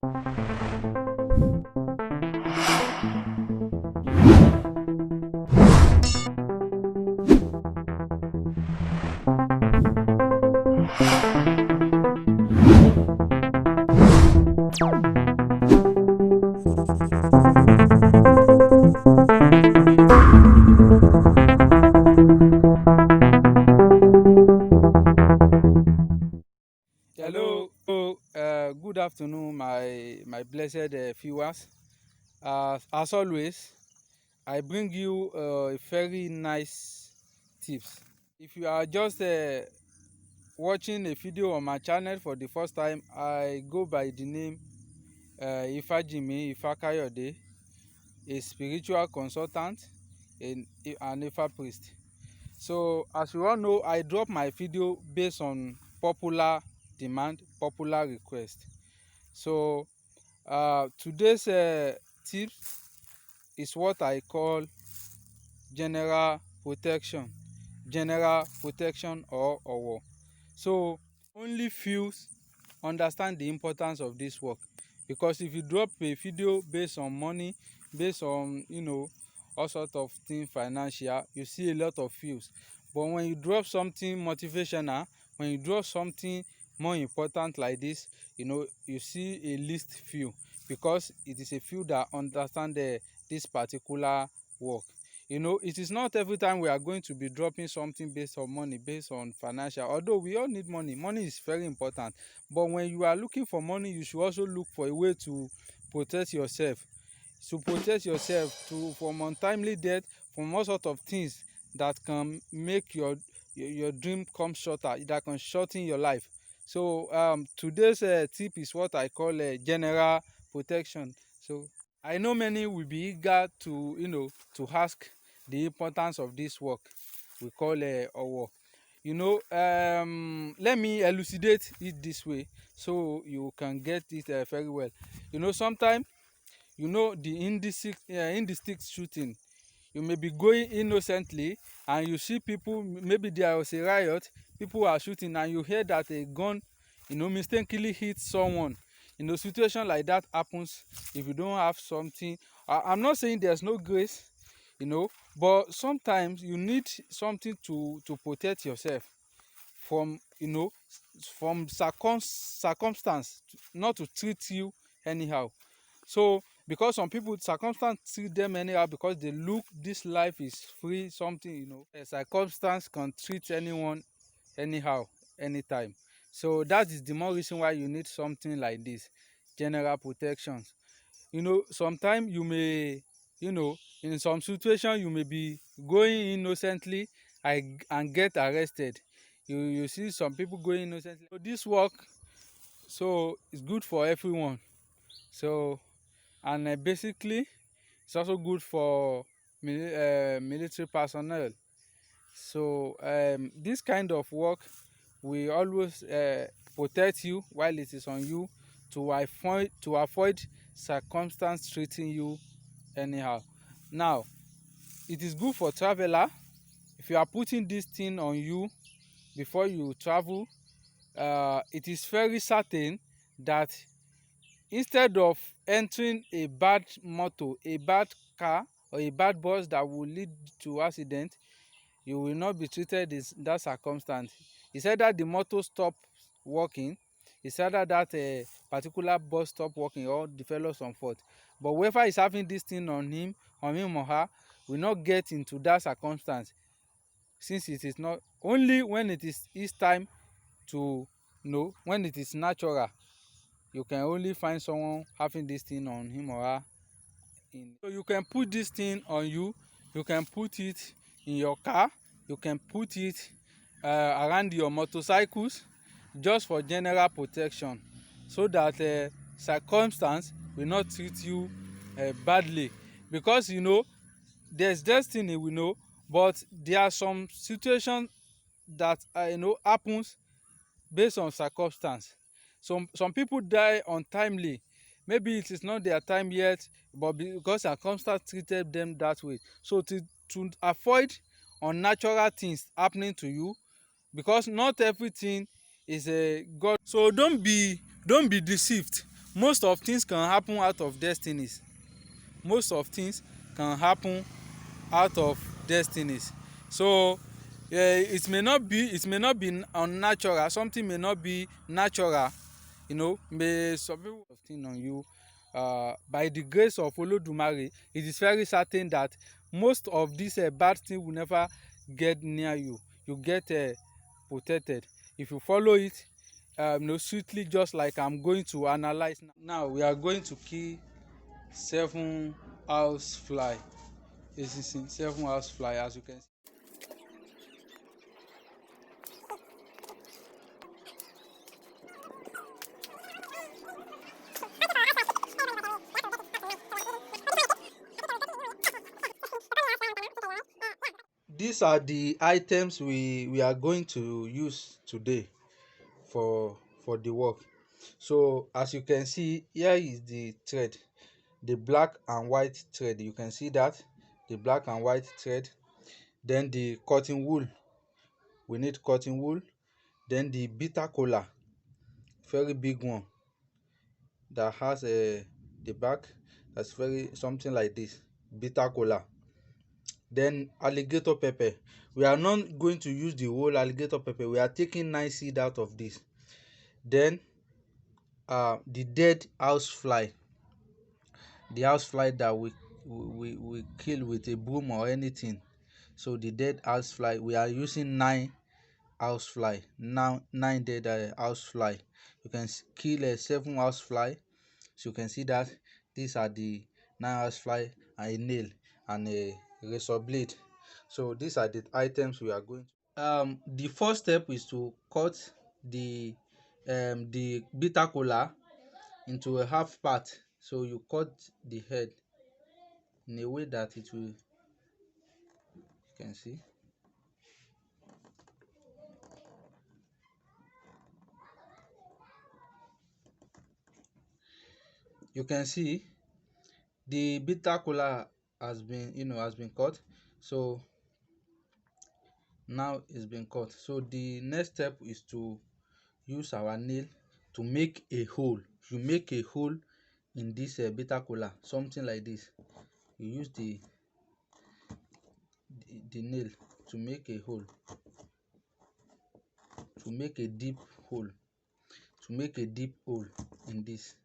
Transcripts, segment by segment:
Good afternoon, my blessed viewers. As always, I bring you a very nice tips. If you are just watching a video on my channel for the first time, I go by the name Ifajimi Ifakayode, a spiritual consultant and an Ifa priest. So, as we all know, I drop my video based on popular demand, popular request. So, today's tip is what I call general protection, or owo. So only few understand the importance of this work, because if you drop a video based on money, based on all sorts of things financial, you see a lot of views. But when you drop something motivational, when you drop something more important like this, you see a least few, because it is a few that understand this particular work. It is not every time we are going to be dropping something based on money, based on financial, although we all need money. Money is very important, but when you are looking for money, you should also look for a way to protect yourself, from untimely death, from all sort of things that can make your dream come shorter, that can shorten your life. So today's tip is what I call general protection. So I know many will be eager to to ask the importance of this work we call owo. Let me elucidate it this way so you can get it very well. Sometimes, the indistinct shooting, you may be going innocently and you see people, maybe there was a riot, people are shooting, and you hear that a gun mistakenly hit someone. Situation like that happens if you don't have something. I'm not saying there's no grace, you know but sometimes you need something to protect yourself from from circumstance, not to treat you anyhow. So because some people, circumstance treat them anyhow, because they look, this life is free, something, a circumstance can treat anyone anyhow, anytime. So that is the more reason why you need something like this, general protections. Sometimes you may, in some situation, you may be going innocently and get arrested. You see some people going innocently. So this work, so it's good for everyone. So, and basically it's also good for military personnel. So this kind of work will always protect you while it is on you, to avoid circumstance treating you anyhow. Now, it is good for traveler. If you are putting this thing on you before you travel, it is very certain that instead of entering a bad motor, a bad car, or a bad bus that will lead to accident, you will not be treated in that circumstance. It's either the motor stop working, it's either that particular bus stop working, or develop some fault. But whoever is having this thing on him or her, will not get into that circumstance, since it is not only when it is his time to know, when it is natural, you can only find someone having this thing on him or her. So you can put this thing on you, you can put it in your car, you can put it around your motorcycles, just for general protection, so that circumstance will not treat you badly. Because there's destiny, we know, but there are some situations that happens based on circumstance. Some people die untimely. Maybe it is not their time yet, but because circumstance treated them that way. So to avoid unnatural things happening to you, because not everything is a god. So don't be deceived most of things can happen out of destinies. Most of things can happen out of destinies. So it may not be unnatural, something may not be natural, may some people have thing on you. By the grace of Olodumare, it is very certain that most of these bad things will never get near you. You get protected if you follow it, sweetly, just like I'm going to analyze now. Now we are going to kill 7 house fly. This is in 7 house fly, as you can see. These are the items we are going to use today for the work. So as you can see, here is the thread, the black and white thread. You can see that, the black and white thread. Then the cotton wool, we need cotton wool. Then the bitter kola, very big one, that has the back, that's very something like this, bitter kola. Then alligator pepper, we are not going to use the whole alligator pepper, we are taking 9 seed out of this. Then the dead house fly, the house fly that we kill with a broom or anything. So the dead house fly, we are using 9 house fly, now 9 dead house fly. You can kill a 7 house fly. So you can see that these are the 9 house fly, and a nail and a razor blade. So these are the items we are going to. The first step is to cut the bitter kola into a half part. So you cut the head in a way that it will, you can see, you can see the bitter kola has been cut. So now it's been cut. So the next step is to use our nail to make a hole. You make a hole in this bitter kola, something like this. You use the nail to make a hole, to make a deep hole, to make a deep hole in this.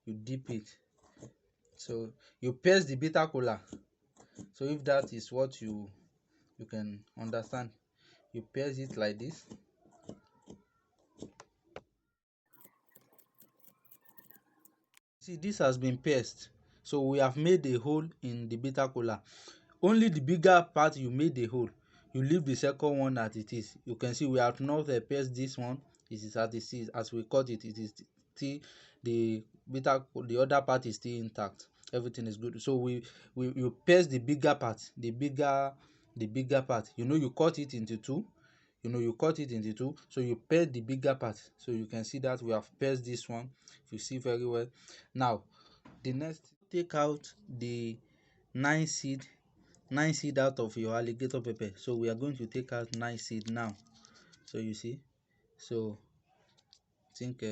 You dip it. So you pierce the bitter kola. So if that is what you can understand, you pierce it like this. See, this has been pierced. So we have made a hole in the bitter kola. Only the bigger part you made a hole. You leave the second one as it is. You can see we have not pierced this one. It is as it is. As we cut it, it is still the other part is still intact. Everything is good. So you pierce the bigger part, the bigger part. You cut it into two. You cut it into two. So you pierce the bigger part. So you can see that we have pierced this one. If you see very well. Now, the next, take out the 9 seed 9 seed out of your alligator pepper. So we are going to take out 9 seed now. So you see, so think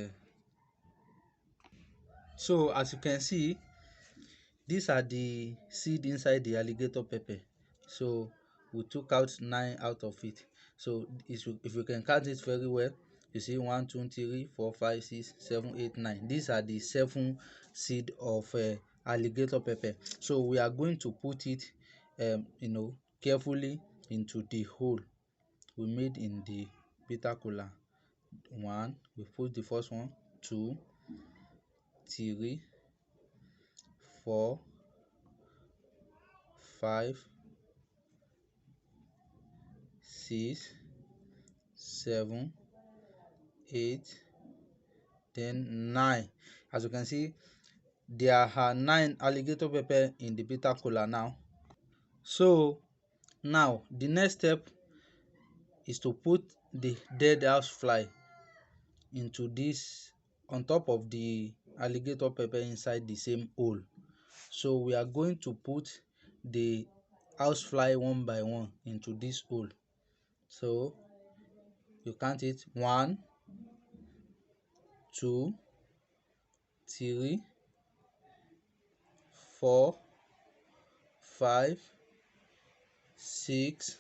so as you can see, these are the seed inside the alligator pepper. So we took out 9 out of it. So if you can count it very well, you see 1 2 3 4 5 6 7 8 9. These are the 7 seed of alligator pepper. So we are going to put it carefully into the hole we made in the bitter kola. One, we put the first one. 2, 3, 4, 5, 6, 7, 8, then 9. As you can see, there are 9 alligator pepper in the bitter kola now. So now the next step is to put the dead house fly into this, on top of the alligator pepper, inside the same hole. So we are going to put the house fly one by one into this hole. So you count it: 1, 2, three, 4, 5, 6,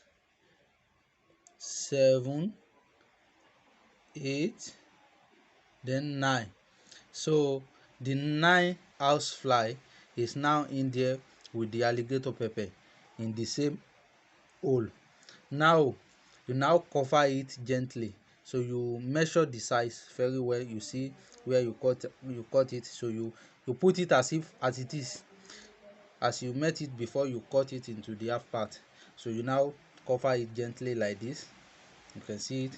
7, 8, then 9. So the 9 housefly is now in there with the alligator pepper in the same hole. Now you now cover it gently, so you measure the size very well. You see where you cut it, so you put it as if as it is, as you met it before you cut it into the half part. So you now cover it gently like this. You can see it.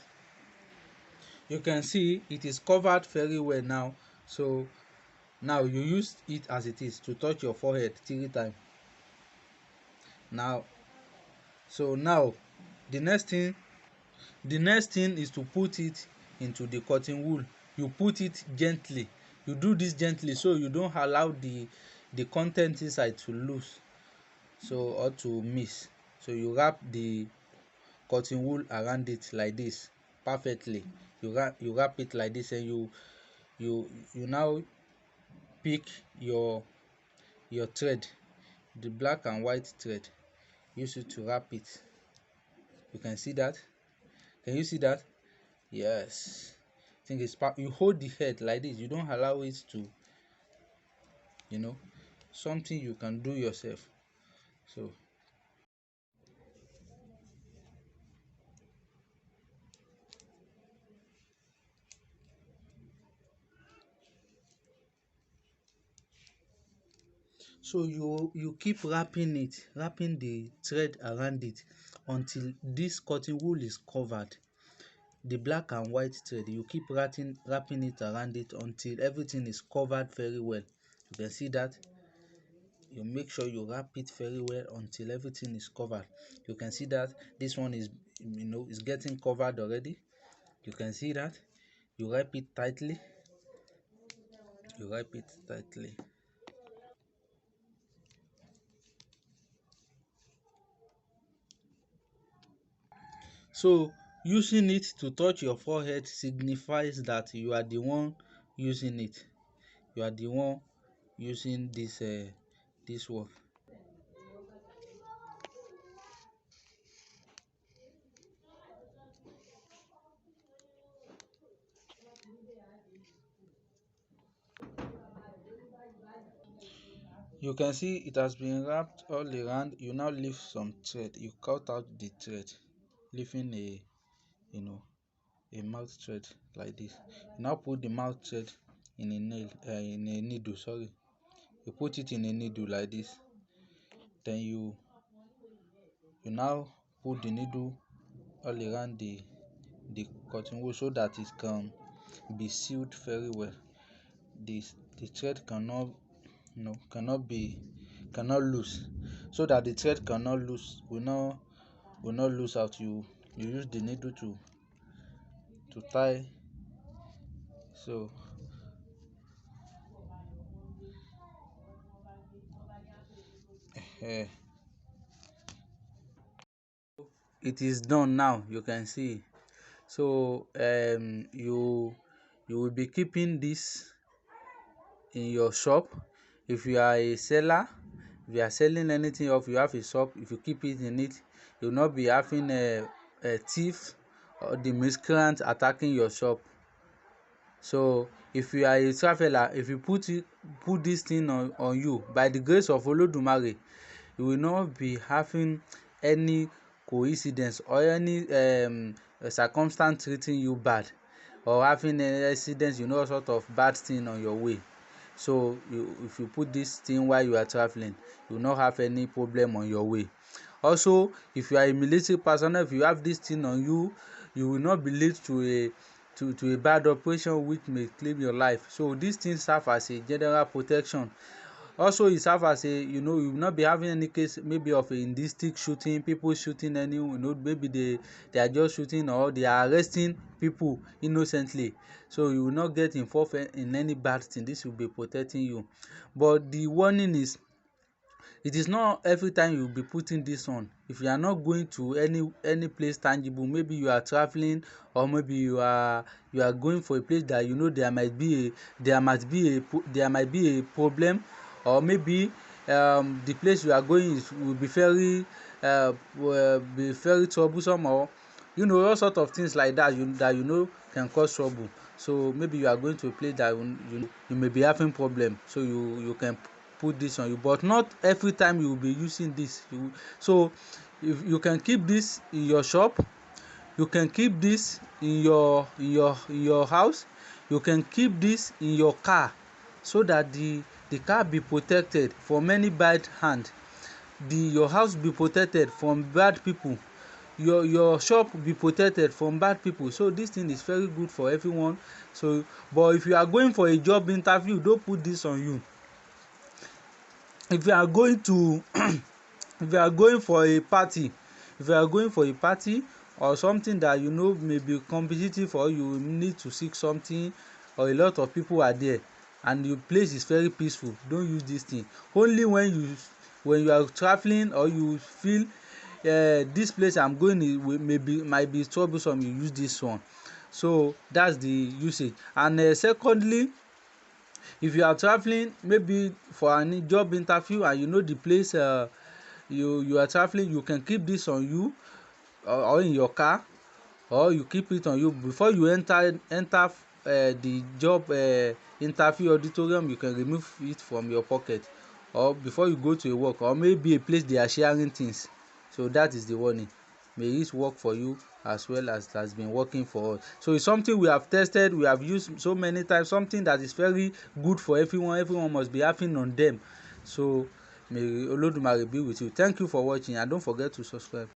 You can see it is covered very well now. So now you use it as it is to touch your forehead 3 times. Now, so now the next thing the next thing is to put it into the cotton wool. You put it gently. You do this gently so you don't allow the content inside to loose, so, or to miss. So you wrap the cotton wool around it like this perfectly. You wrap it like this, and you now pick your thread, the black and white thread. Use it to wrap it. You can see that. Can you see that? Yes. I think it's you hold the head like this. You don't allow it to, you know, something you can do yourself. So you keep wrapping the thread around it until this cotton wool is covered. The black and white thread, you keep wrapping it around it until everything is covered very well. You can see that. You make sure you wrap it very well until everything is covered. You can see that this one is getting covered already. You can see that. You wrap it tightly. So using it to touch your forehead signifies that you are the one using it. You are the one using this work. You can see it has been wrapped all around. You now leave some thread. You cut out the thread, leaving a mouth thread like this. You now put the mouth thread in a needle. Sorry, you put it in a needle like this. Then you now put the needle all around the cotton wool so that it can be sealed very well. The thread cannot lose, so that the thread cannot lose will not lose out. You use the needle to tie. So uh, it is done now. You can see. So you will be keeping this in your shop. If you are a seller, if you are selling anything, or if you have a shop, if you keep it in it, you will not be having a thief or the miscreant attacking your shop. So if you are a traveler, if you put this thing on you, by the grace of Olodumare, you will not be having any coincidence or any circumstance treating you bad, or having any accident, sort of bad thing on your way. So if you put this thing while you are traveling, you will not have any problem on your way. Also, if you are a military personnel, if you have this thing on you, you will not be led to a bad operation which may claim your life. So this thing serve as a general protection. Also, it serve as you will not be having any case maybe of a indistinct shooting, people shooting maybe they are just shooting, or they are arresting people innocently. So you will not get involved in any bad thing. This will be protecting you. But the warning is, It is not every time you will be putting this on. If you are not going to any place tangible, maybe you are traveling, or maybe you are going for a place that you know there might be a problem, or maybe the place you are going will be very troublesome, or you know, all sort of things like that that you know can cause trouble. So maybe you are going to a place that you may be having problem, so you can put this on you, but not every time you will be using this. So if you can keep this in your shop, you can keep this in your house, you can keep this in your car, so that the car be protected from any bad hand, your house be protected from bad people, your shop be protected from bad people. So this thing is very good for everyone. So but if you are going for a job interview, don't put this on you. If you are going to if you are going for a party, if you are going for a party or something that you know may be competitive, or you need to seek something, or a lot of people are there and the place is very peaceful, don't use this thing. Only when you are traveling, or you feel this place I'm going might be troublesome, you use this one. So that's the usage. And secondly, if you are traveling maybe for a job interview and you know the place you are traveling, you can keep this on you, or in your car, or you keep it on you before you enter the job interview auditorium. You can remove it from your pocket, or before you go to a work, or maybe a place they are sharing things. So that is the warning. May it work for you as well as it has been working for us. So it's something we have tested, we have used so many times, something that is very good for everyone. Everyone must be having on them. So may Olodumare be with you. Thank you for watching, and don't forget to subscribe.